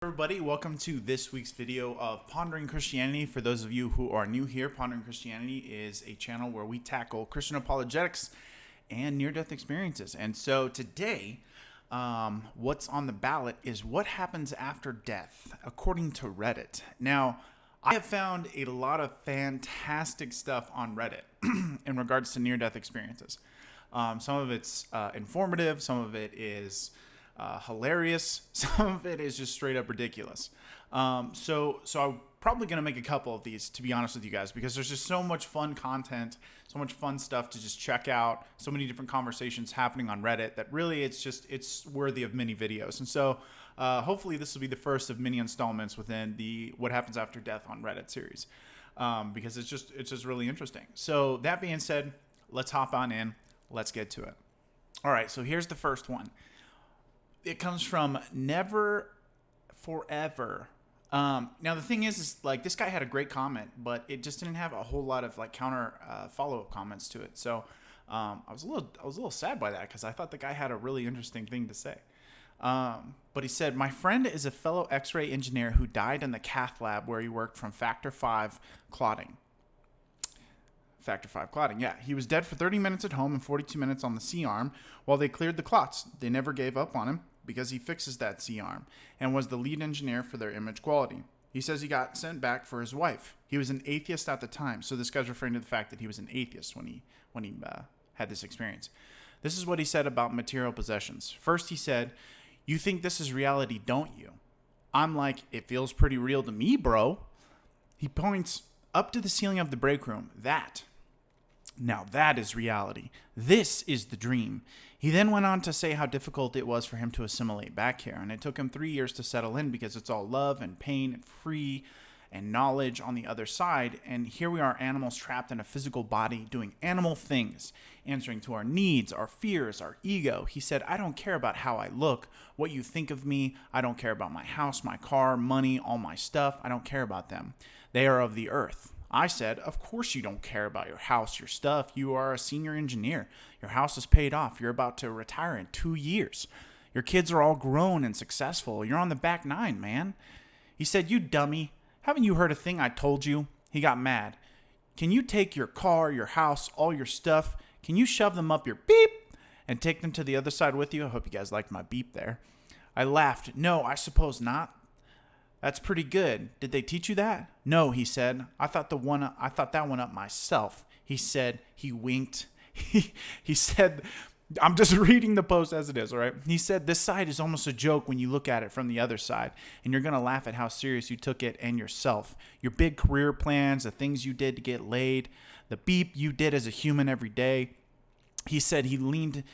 Everybody, welcome to this week's video of Pondering Christianity. For those of you who are new here, Pondering Christianity is a channel where we tackle Christian apologetics and near-death experiences. And so today, what's on the ballot is what happens after death, according to Reddit. Now, I have found a lot of fantastic stuff on Reddit in regards to near-death experiences. Some of it's informative, some of it is hilarious. Some of it is just straight up ridiculous. So I'm probably going to make a couple of these, to be honest with you guys, because there's just so much fun content, so much fun stuff to just check out, so many different conversations happening on Reddit that really it's worthy of many videos. And so hopefully this will be the first of many installments within the What Happens After Death on Reddit series, because it's just really interesting. So that being said, let's hop on in. Let's get to it. All right, so here's the first one. It comes from Never Forever. Now the thing is like this guy had a great comment, but it just didn't have a whole lot of like counter follow-up comments to it. So I was a little sad by that because I thought the guy had a really interesting thing to say. But he said, "My friend is a fellow X-ray engineer who died in the cath lab where he worked from factor 5 clotting." Factor 5 clotting, yeah. He was dead for 30 minutes at home and 42 minutes on the C-arm while they cleared the clots. They never gave up on him because he fixes that C-arm and was the lead engineer for their image quality. He says he got sent back for his wife. He was an atheist at the time, so this guy's referring to the fact that he was an atheist when he had this experience. This is what he said about material possessions. First, he said, "You think this is reality, don't you?" I'm like, "It feels pretty real to me, bro." He points up to the ceiling of the break room. Now that is reality. This is the dream. He then went on to say how difficult it was for him to assimilate back here, and it took him 3 years to settle in because it's all love and pain and free and knowledge on the other side, and here we are, animals trapped in a physical body doing animal things, answering to our needs, our fears, our ego. He said, "I don't care about how I look, what you think of me. I don't care about my house, my car, money, all my stuff. I don't care about them. They are of the earth." I said, "Of course you don't care about your house, your stuff. You are a senior engineer. Your house is paid off. You're about to retire in 2 years. Your kids are all grown and successful. You're on the back nine, man." He said, "You dummy. Haven't you heard a thing I told you?" He got mad. "Can you take your car, your house, all your stuff? Can you shove them up your beep and take them to the other side with you?" I hope you guys liked my beep there. I laughed. "No, I suppose not. That's pretty good. Did they teach you that?" "No," he said. I thought that one up myself." He said, he winked. He said, I'm just reading the post as it is, all right? He said, "This side is almost a joke when you look at it from the other side, and you're going to laugh at how serious you took it and yourself. Your big career plans, the things you did to get laid, the beep you did as a human every day." He said he learned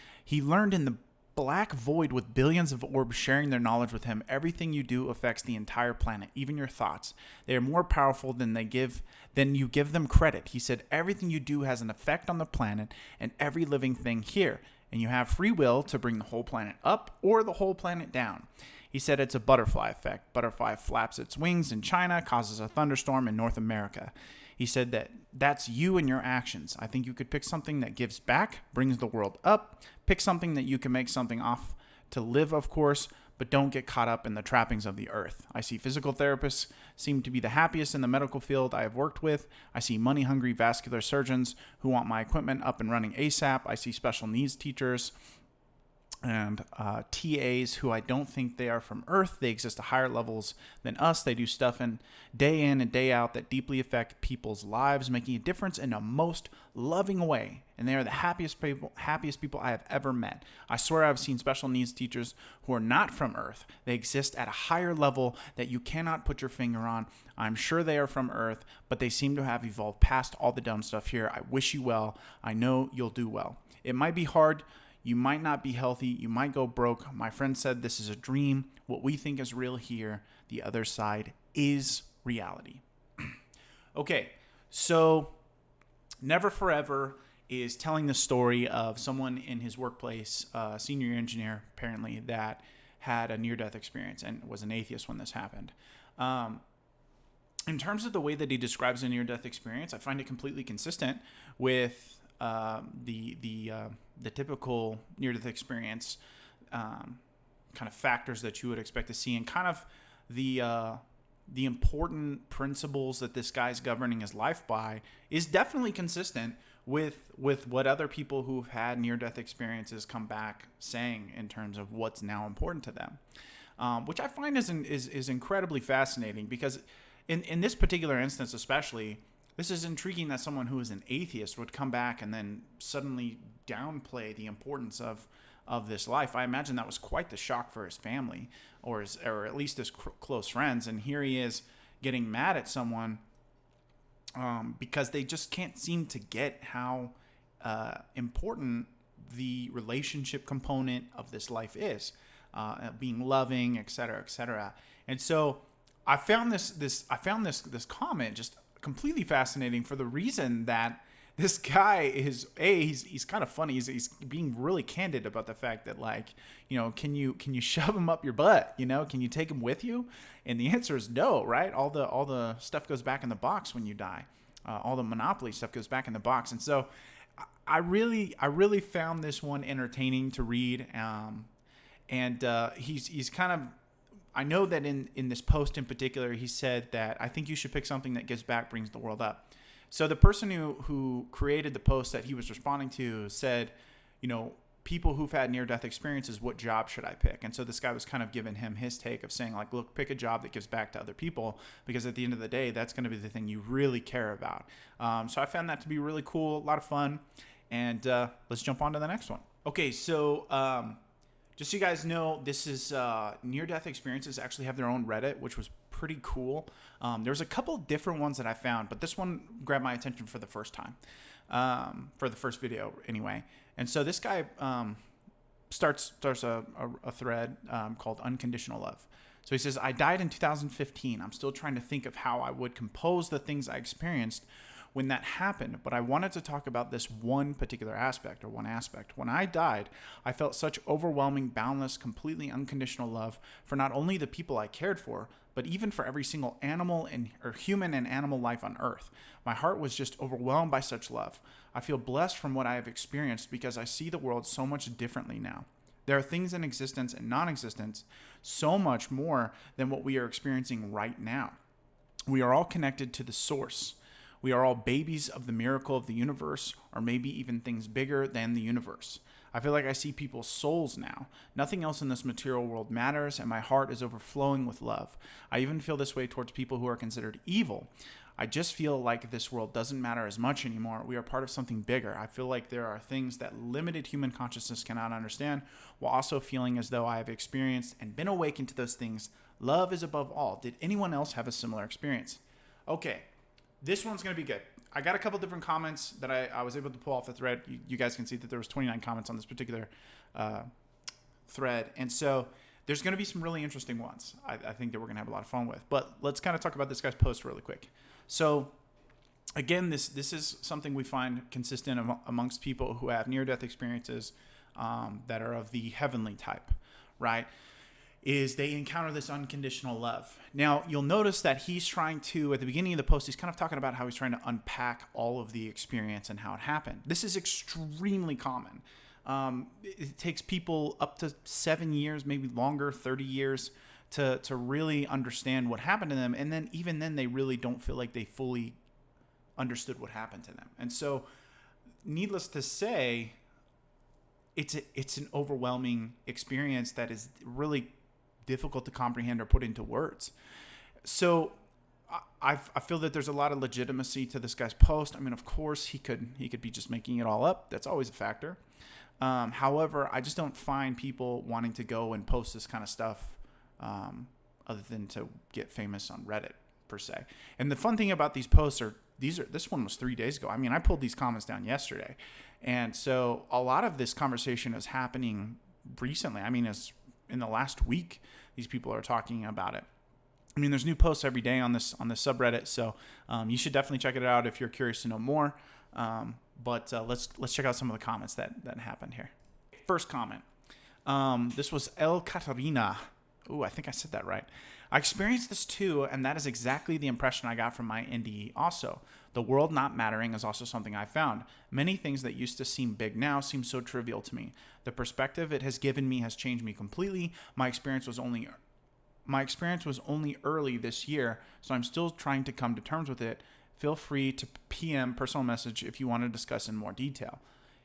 in the black void with billions of orbs sharing their knowledge with him. Everything you do affects the entire planet, even your thoughts. They are more powerful than you give them credit. He said everything you do has an effect on the planet and every living thing here, and you have free will to bring the whole planet up or the whole planet down. He said it's a butterfly effect. Butterfly flaps its wings in China, causes a thunderstorm in North America. He said that's you and your actions. I think you could pick something that gives back, brings the world up. Pick something that you can make something off to live, of course, but don't get caught up in the trappings of the earth. I see physical therapists seem to be the happiest in the medical field I have worked with. I see money-hungry vascular surgeons who want my equipment up and running ASAP. I see special needs teachers and TAs who I don't think they are from Earth. They exist at higher levels than us. They do stuff in and day out that deeply affect people's lives, making a difference in a most loving way. And they are the happiest people I have ever met. I swear I've seen special needs teachers who are not from Earth. They exist at a higher level that you cannot put your finger on. I'm sure they are from Earth, but they seem to have evolved past all the dumb stuff here. I wish you well. I know you'll do well. It might be hard. You might not be healthy. You might go broke. My friend said this is a dream. What we think is real here, the other side is reality. Okay, so Never Forever is telling the story of someone in his workplace, a senior engineer apparently, that had a near-death experience and was an atheist when this happened. In terms of the way that he describes a near-death experience, I find it completely consistent with the typical near-death experience kind of factors that you would expect to see, and kind of the important principles that this guy's governing his life by is definitely consistent with what other people who've had near-death experiences come back saying in terms of what's now important to them, which I find is incredibly fascinating, because in this particular instance especially, this is intriguing that someone who is an atheist would come back and then suddenly downplay the importance of this life. I imagine that was quite the shock for his family, or at least his close friends. And here he is getting mad at someone because they just can't seem to get how important the relationship component of this life is, being loving, et cetera, et cetera. And so I found this comment just completely fascinating for the reason that this guy is he's kind of funny. He's being really candid about the fact that, like, can you shove him up your butt? Can you take him with you? And the answer is no, right? All the stuff goes back in the box when you die. All the Monopoly stuff goes back in the box. And so I really found this one entertaining to read. And he's kind of, I know that in this post in particular, he said that I think you should pick something that gives back, brings the world up. So the person who created the post that he was responding to said, people who've had near-death experiences, what job should I pick? And so this guy was kind of giving him his take of saying, like, look, pick a job that gives back to other people, because at the end of the day, that's going to be the thing you really care about. So I found that to be really cool, a lot of fun. And let's jump on to the next one. Okay, so just so you guys know, this is near-death experiences actually have their own Reddit, which was pretty cool. There's a couple different ones that I found, but this one grabbed my attention for the first time, for the first video anyway. And so this guy starts a thread called Unconditional Love. So he says, I died in 2015. I'm still trying to think of how I would compose the things I experienced when that happened, but I wanted to talk about this one aspect. When I died, I felt such overwhelming, boundless, completely unconditional love for not only the people I cared for, but even for every single animal or human and animal life on earth. My heart was just overwhelmed by such love. I feel blessed from what I have experienced because I see the world so much differently now. There are things in existence and non-existence so much more than what we are experiencing right now. We are all connected to the source. We are all babies of the miracle of the universe, or maybe even things bigger than the universe. I feel like I see people's souls now. Nothing else in this material world matters, and my heart is overflowing with love. I even feel this way towards people who are considered evil. I just feel like this world doesn't matter as much anymore. We are part of something bigger. I feel like there are things that limited human consciousness cannot understand, while also feeling as though I have experienced and been awakened to those things. Love is above all. Did anyone else have a similar experience? Okay. This one's going to be good. I got a couple different comments that I was able to pull off the thread. You guys can see that there was 29 comments on this particular thread. And so there's going to be some really interesting ones I think that we're going to have a lot of fun with. But let's kind of talk about this guy's post really quick. So again, this is something we find consistent amongst people who have near-death experiences that are of the heavenly type, right? Is they encounter this unconditional love. Now, you'll notice that he's trying to, at the beginning of the post, he's kind of talking about how he's trying to unpack all of the experience and how it happened. This is extremely common. It takes people up to 7 years, maybe longer, 30 years, to really understand what happened to them. And then even then, they really don't feel like they fully understood what happened to them. And so, needless to say, it's an overwhelming experience that is really difficult to comprehend or put into words. So I feel that there's a lot of legitimacy to this guy's post. I mean, of course, he could be just making it all up. That's always a factor. However, I just don't find people wanting to go and post this kind of stuff other than to get famous on Reddit, per se. And the fun thing about these posts this one was 3 days ago. I mean, I pulled these comments down yesterday. And so a lot of this conversation is happening recently. I mean, it's in the last week, these people are talking about it. I mean, there's new posts every day on this subreddit, so you should definitely check it out if you're curious to know more. But let's check out some of the comments that happened here. First comment. This was El Catarina. Ooh, I think I said that right. I experienced this too, and that is exactly the impression I got from my NDE also. The world not mattering is also something I found. Many things that used to seem big now seem so trivial to me. The perspective it has given me has changed me completely. My experience was only my experience was only early this year, so I'm still trying to come to terms with it. Feel free to PM personal message if you want to discuss in more detail.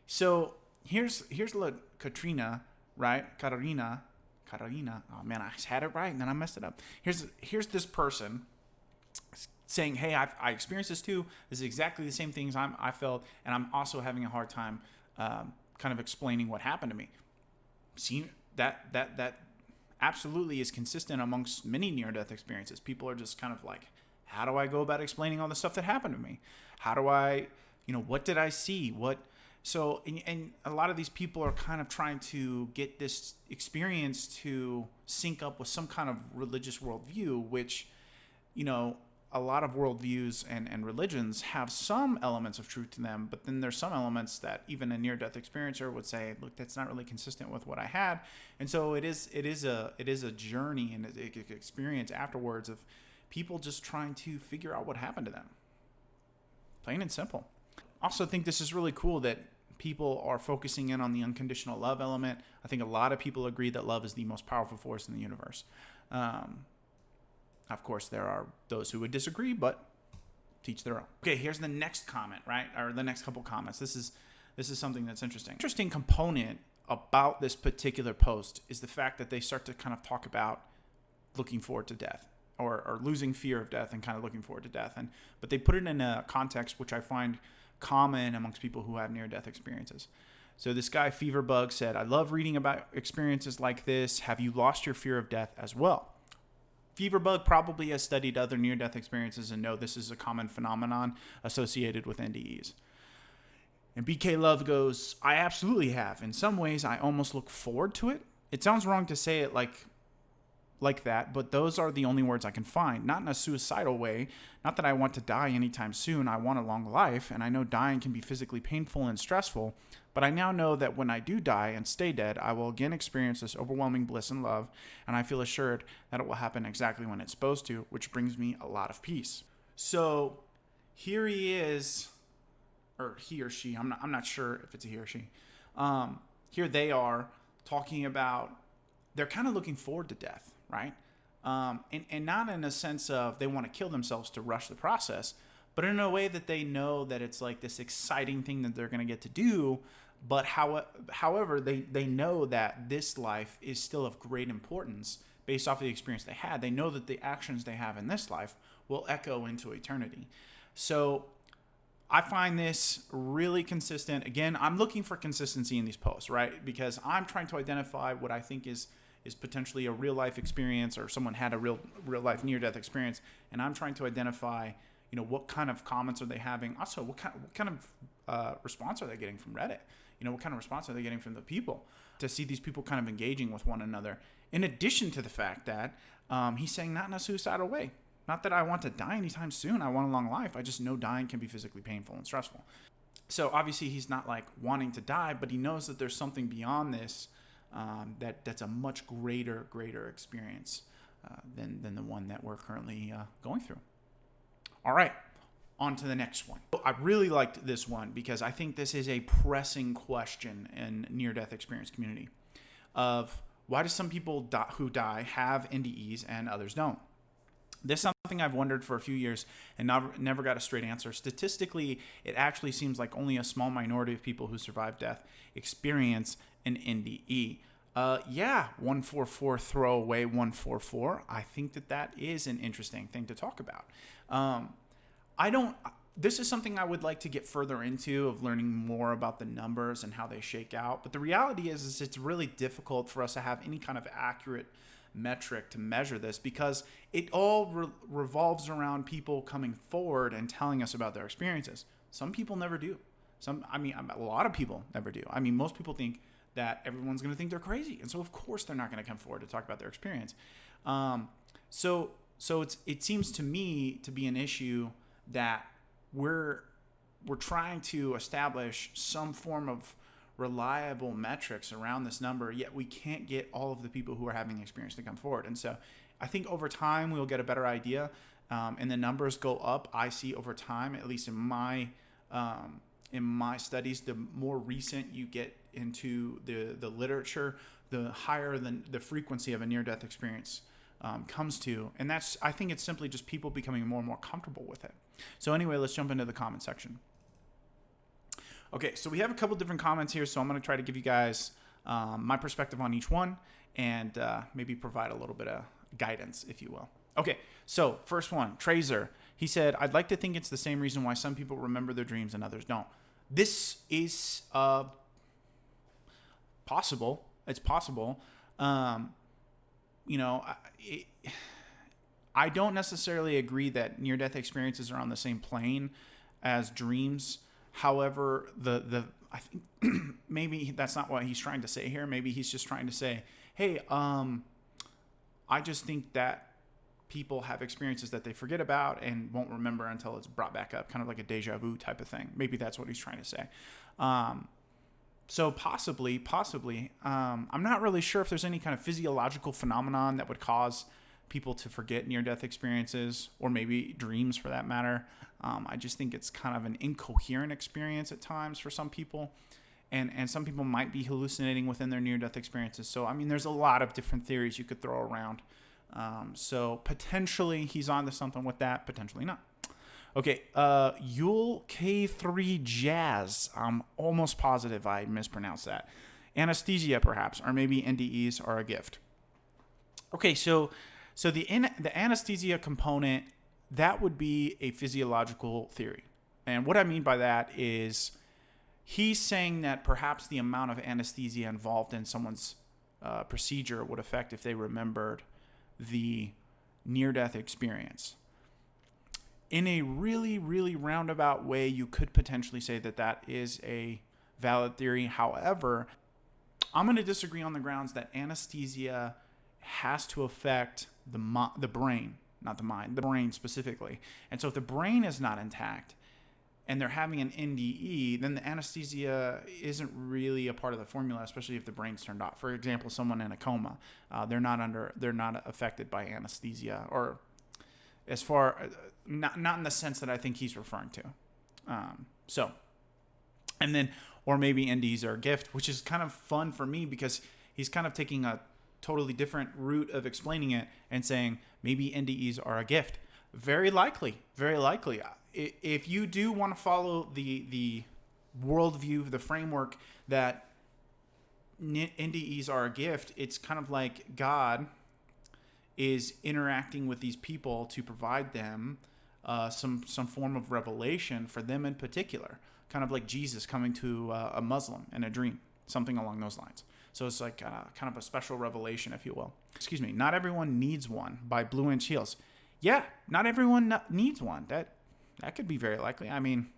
So here's Katrina, right? Carolina. Oh man, I had it right and then I messed it up. Here's this person saying, hey, I experienced this too. This is exactly the same things I felt, and I'm also having a hard time kind of explaining what happened to me. See, that absolutely is consistent amongst many near-death experiences. People are just kind of like, how do I go about explaining all the stuff that happened to me? How do I, what did I see? So a lot of these people are kind of trying to get this experience to sync up with some kind of religious worldview, which, a lot of worldviews and religions have some elements of truth to them, but then there's some elements that even a near-death experiencer would say, look, that's not really consistent with what I had. And so it is a journey and an experience afterwards of people just trying to figure out what happened to them. Plain and simple. Also think this is really cool that people are focusing in on the unconditional love element. I think a lot of people agree that love is the most powerful force in the universe. Of course, there are those who would disagree, but teach their own. Okay, here's the next comment, right? Or the next couple comments. This is something that's interesting. Interesting component about this particular post is the fact that they start to kind of talk about looking forward to death or losing fear of death and kind of looking forward to death. But they put it in a context which I find common amongst people who have near-death experiences. So this guy, Feverbug, said, I love reading about experiences like this. Have you lost your fear of death as well? Feverbug probably has studied other near-death experiences and know this is a common phenomenon associated with NDEs. And BK Love goes, I absolutely have. In some ways, I almost look forward to it. It sounds wrong to say it like that, but those are the only words I can find. Not in a suicidal way. Not that I want to die anytime soon. I want a long life, and I know dying can be physically painful and stressful, but I now know that when I do die and stay dead, I will again experience this overwhelming bliss and love, and I feel assured that it will happen exactly when it's supposed to, which brings me a lot of peace. So here he is, or he or she, I'm not sure if it's a he or she. Here they are talking about, they're kind of looking forward to death, right? And not in a sense of they want to kill themselves to rush the process, but in a way that they know that it's like this exciting thing that they're going to get to do. But however, they know that this life is still of great importance based off of the experience they had. They know that the actions they have in this life will echo into eternity. So I find this really consistent. Again, I'm looking for consistency in these posts, right? Because I'm trying to identify what I think is potentially a real life experience, or someone had a real life near death experience, and I'm trying to identify, what kind of comments are they having? Also, what kind of response are they getting from Reddit? What kind of response are they getting from the people? To see these people kind of engaging with one another. In addition to the fact that he's saying not in a suicidal way. Not that I want to die anytime soon. I want a long life. I just know dying can be physically painful and stressful. So obviously he's not like wanting to die, but he knows that there's something beyond this that's a much greater experience than the one that we're currently going through. All right, on to the next one. I really liked this one because I think this is a pressing question in near-death experience community of why do some people who die have NDEs and others don't? This is something I've wondered for a few years and never got a straight answer. Statistically, it actually seems like only a small minority of people who survive death experience an NDE. 144 throwaway 144. I think that is an interesting thing to talk about. This is something I would like to get further into, of learning more about the numbers and how they shake out. But the reality is it's really difficult for us to have any kind of accurate metric to measure this, because it all revolves around people coming forward and telling us about their experiences. Some people never do. A lot of people never do. Most people think that everyone's going to think they're crazy, and so of course they're not going to come forward to talk about their experience. So it seems to me to be an issue that we're trying to establish some form of reliable metrics around this number, yet we can't get all of the people who are having the experience to come forward. And so I think over time we'll get a better idea, and the numbers go up. I see over time, at least in my studies, the more recent you get into the literature, the higher the frequency of a near-death experience comes to. And I think it's simply just people becoming more and more comfortable with it. So anyway, let's jump into the comment section. Okay, so we have a couple different comments here, so I'm going to try to give you guys my perspective on each one and maybe provide a little bit of guidance, if you will. Okay, so first one, Trazer. He said, I'd like to think it's the same reason why some people remember their dreams and others don't. This is possible. It's possible. I don't necessarily agree that near-death experiences are on the same plane as dreams. However, I think maybe that's not what he's trying to say here. Maybe he's just trying to say, hey, I just think that people have experiences that they forget about and won't remember until it's brought back up, kind of like a deja vu type of thing. Maybe that's what he's trying to say. So possibly, I'm not really sure if there's any kind of physiological phenomenon that would cause people to forget near-death experiences, or maybe dreams for that matter. I just think it's kind of an incoherent experience at times for some people. And some people might be hallucinating within their near-death experiences. So, I mean, there's a lot of different theories you could throw around. So potentially he's on to something with that, potentially not. Okay, Yule K3 Jazz. I'm almost positive I mispronounced that. Anesthesia, perhaps, or maybe NDEs are a gift. Okay, so the anesthesia component, that would be a physiological theory. And what I mean by that is he's saying that perhaps the amount of anesthesia involved in someone's procedure would affect if they remembered the near-death experience. In a really, really roundabout way, you could potentially say that that is a valid theory. However, I'm going to disagree on the grounds that anesthesia has to affect the brain, not the mind, the brain specifically. And so if the brain is not intact and they're having an NDE, then the anesthesia isn't really a part of the formula, especially if the brain's turned off. For example, someone in a coma, they're not affected by anesthesia, or as far not in the sense that I think he's referring to. And then, or maybe NDEs are a gift, which is kind of fun for me because he's kind of taking a totally different route of explaining it and saying maybe NDEs are a gift. Very likely. If you do want to follow the worldview, the framework that NDEs are a gift, it's kind of like God is interacting with these people to provide them some form of revelation for them in particular, kind of like Jesus coming to a Muslim in a dream, something along those lines. So it's like kind of a special revelation, if you will. Excuse me. Not Everyone Needs One by Blue Inch Heels. Yeah, not everyone needs one. That could be very likely. I mean,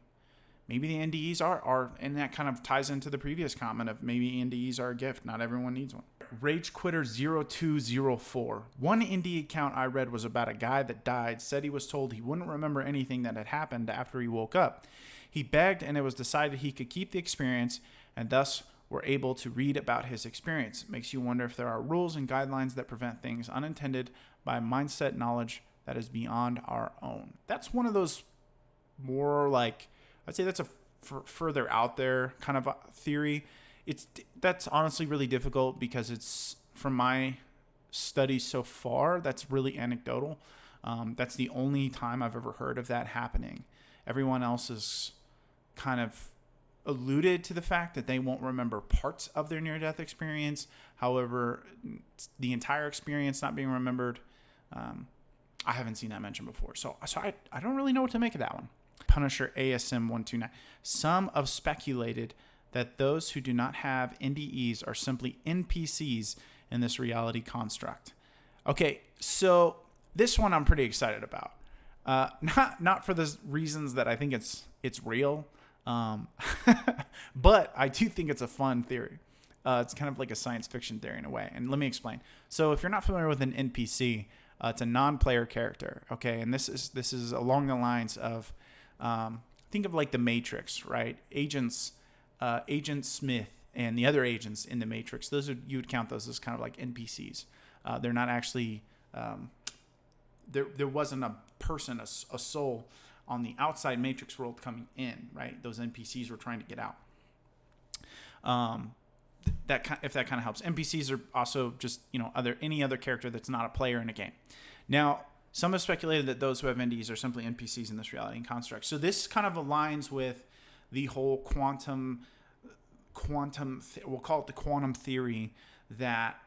maybe the NDEs are, and that kind of ties into the previous comment of maybe NDEs are a gift. Not everyone needs one. Rage Quitter 0204. One NDE account I read was about a guy that died, said he was told he wouldn't remember anything that had happened after he woke up. He begged, and it was decided he could keep the experience, and thus were able to read about his experience. It makes you wonder if there are rules and guidelines that prevent things unintended by mindset knowledge that is beyond our own. That's one of those more like, I'd say that's a further out there kind of theory. That's honestly really difficult because it's, from my studies so far, that's really anecdotal. That's the only time I've ever heard of that happening. Everyone else is kind of alluded to the fact that they won't remember parts of their near-death experience. However, the entire experience not being remembered, I haven't seen that mentioned before. So I don't really know what to make of that one. Punisher ASM 129. Some have speculated that those who do not have NDEs are simply NPCs in this reality construct. Okay, so this one I'm pretty excited about. Not for the reasons that I think it's real, but I do think it's a fun theory. It's kind of like a science fiction theory in a way. And let me explain. So if you're not familiar with an NPC, it's a non-player character. Okay, and this is along the lines of think of like the Matrix, right? Agent Smith and the other agents in the Matrix. You would count those as kind of like NPCs. They're not actually there wasn't a person, a soul on the outside Matrix world coming in, right? Those NPCs were trying to get out. if that kind of helps. NPCs are also just, any other character that's not a player in a game. Now, some have speculated that those who have NDEs are simply NPCs in this reality and construct. So this kind of aligns with the whole quantum, we'll call it the quantum theory, that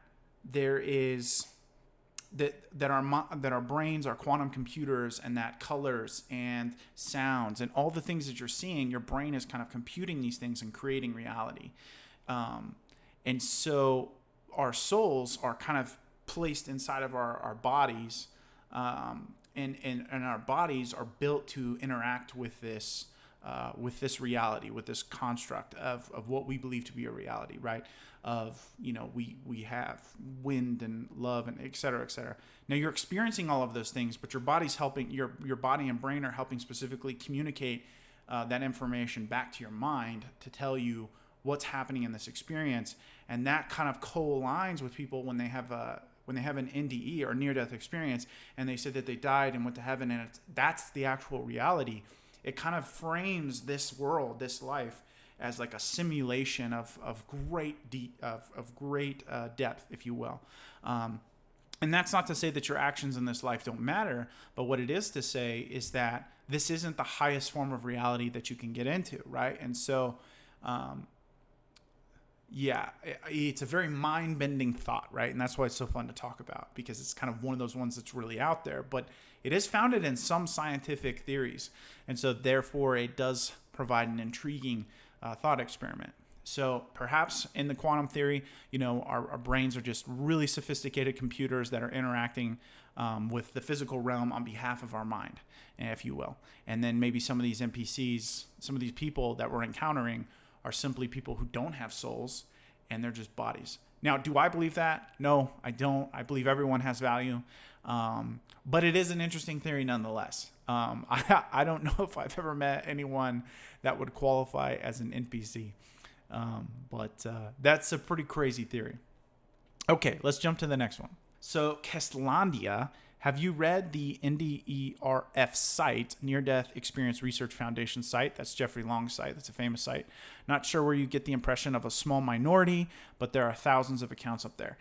there is that our brains are quantum computers, and that colors and sounds and all the things that you're seeing, your brain is kind of computing these things and creating reality. And so our souls are kind of placed inside of our bodies, and our bodies are built to interact with this reality, with this construct of what we believe to be a reality, right? Of, we have wind and love and et cetera, et cetera. Now you're experiencing all of those things, but your body's helping, your body and brain are helping specifically communicate that information back to your mind to tell you what's happening in this experience. And that kind of co-aligns with people when they have an NDE or near-death experience, and they said that they died and went to heaven, and that's the actual reality. It kind of frames this world, this life, as like a simulation of great depth, if you will. And that's not to say that your actions in this life don't matter, but what it is to say is that this isn't the highest form of reality that you can get into, right? And so, it's a very mind-bending thought, right? And that's why it's so fun to talk about, because it's kind of one of those ones that's really out there, but it is founded in some scientific theories. And so therefore it does provide an intriguing thought experiment. So perhaps in the quantum theory, our brains are just really sophisticated computers that are interacting with the physical realm on behalf of our mind, if you will. And then maybe some of these NPCs, some of these people that we're encountering are simply people who don't have souls, and they're just bodies. Now, do I believe that? No, I don't. I believe everyone has value. But it is an interesting theory nonetheless. I don't know if I've ever met anyone that would qualify as an NPC. But that's a pretty crazy theory. Okay, let's jump to the next one. So, Kestlandia, have you read the NDERF site, Near Death Experience Research Foundation site? That's Jeffrey Long's site. That's a famous site. Not sure where you get the impression of a small minority, but there are thousands of accounts up there.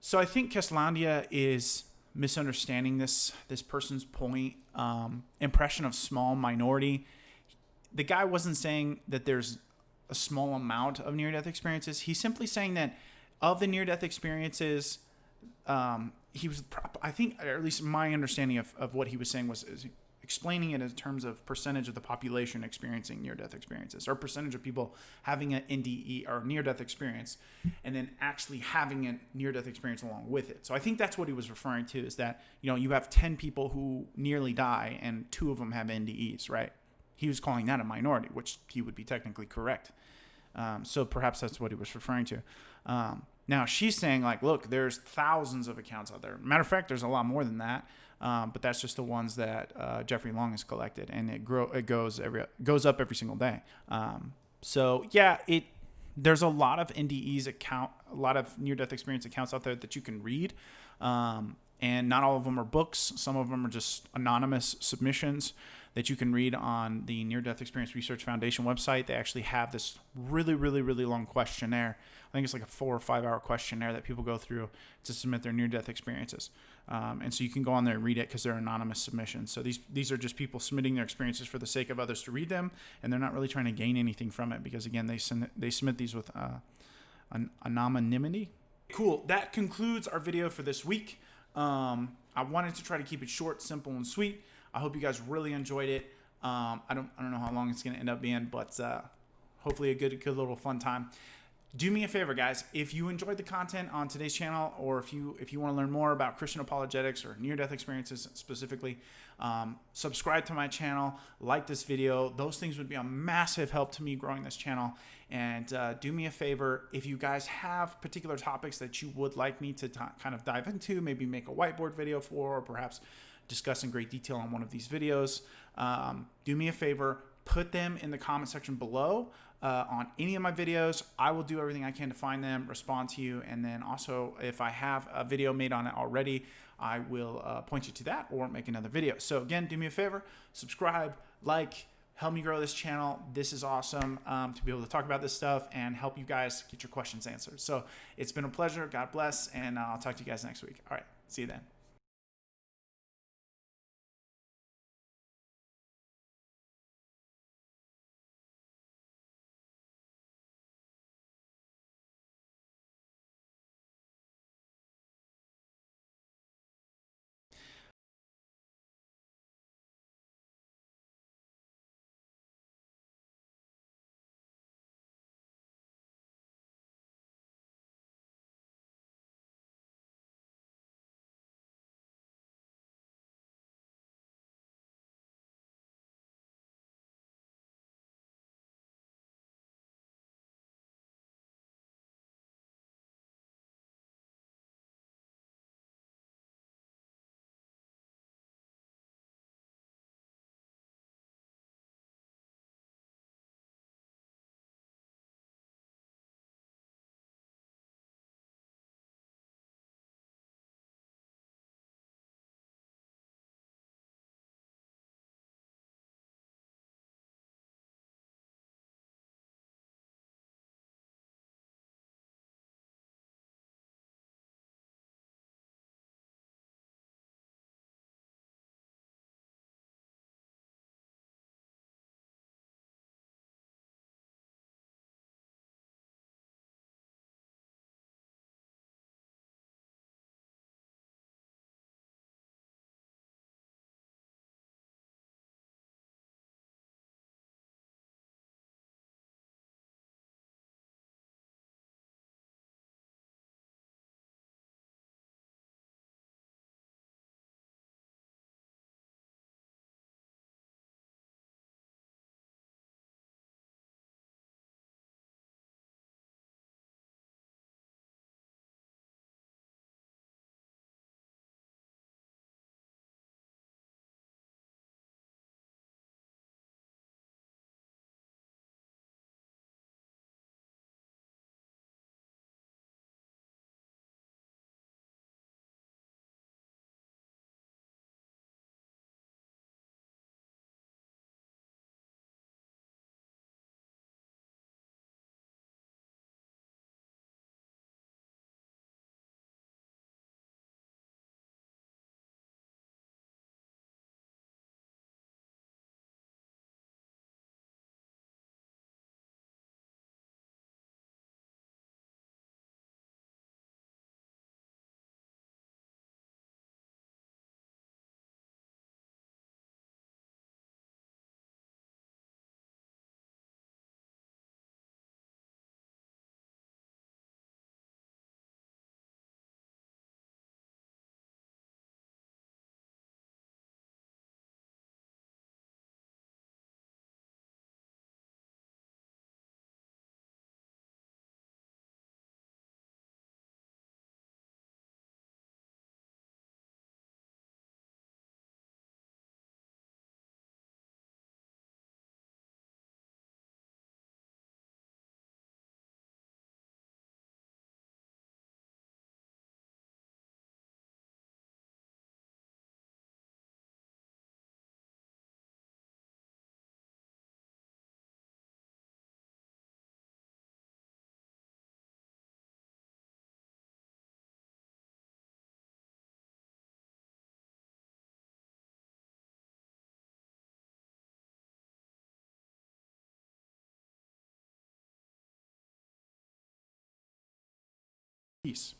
So I think Kestlandia is misunderstanding this person's point. Impression of small minority. The guy wasn't saying that there's a small amount of near-death experiences. He's simply saying that of the near-death experiences, he was, I think, or at least my understanding of what he was saying was explaining it in terms of percentage of the population experiencing near-death experiences, or percentage of people having an NDE or near-death experience, and then actually having a near-death experience along with it. So I think that's what he was referring to, is that, you have 10 people who nearly die and 2 of them have NDEs, right? He was calling that a minority, which he would be technically correct. So perhaps that's what he was referring to. Now she's saying, like, look, there's thousands of accounts out there. Matter of fact, there's a lot more than that. But that's just the ones that Jeffrey Long has collected, and it goes up every single day. So yeah, there's a lot of NDEs a lot of near-death experience accounts out there that you can read. And not all of them are books. Some of them are just anonymous submissions that you can read on the Near-Death Experience Research Foundation website. They actually have this really, really, really long questionnaire. I think it's like a 4 or 5 hour questionnaire that people go through to submit their near-death experiences. And so you can go on there and read it because they're anonymous submissions. So these are just people submitting their experiences for the sake of others to read them, and they're not really trying to gain anything from it because, again, they submit these with anonymity. Cool. That concludes our video for this week. I wanted to try to keep it short, simple, and sweet. I hope you guys really enjoyed it. I don't know how long it's going to end up being, but hopefully a good little fun time. Do me a favor, guys. If you enjoyed the content on today's channel, or if you want to learn more about Christian apologetics or near-death experiences specifically, subscribe to my channel, like this video. Those things would be a massive help to me growing this channel. And do me a favor, if you guys have particular topics that you would like me to kind of dive into, maybe make a whiteboard video for, or perhaps discuss in great detail on one of these videos, do me a favor, put them in the comment section below on any of my videos. I will do everything I can to find them, respond to you, and then also if I have a video made on it already, I will point you to that or make another video. So again, do me a favor, subscribe, like, help me grow this channel. This is awesome to be able to talk about this stuff and help you guys get your questions answered. So it's been a pleasure. God bless, and I'll talk to you guys next week. All right, see you then. Peace.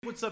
What's up,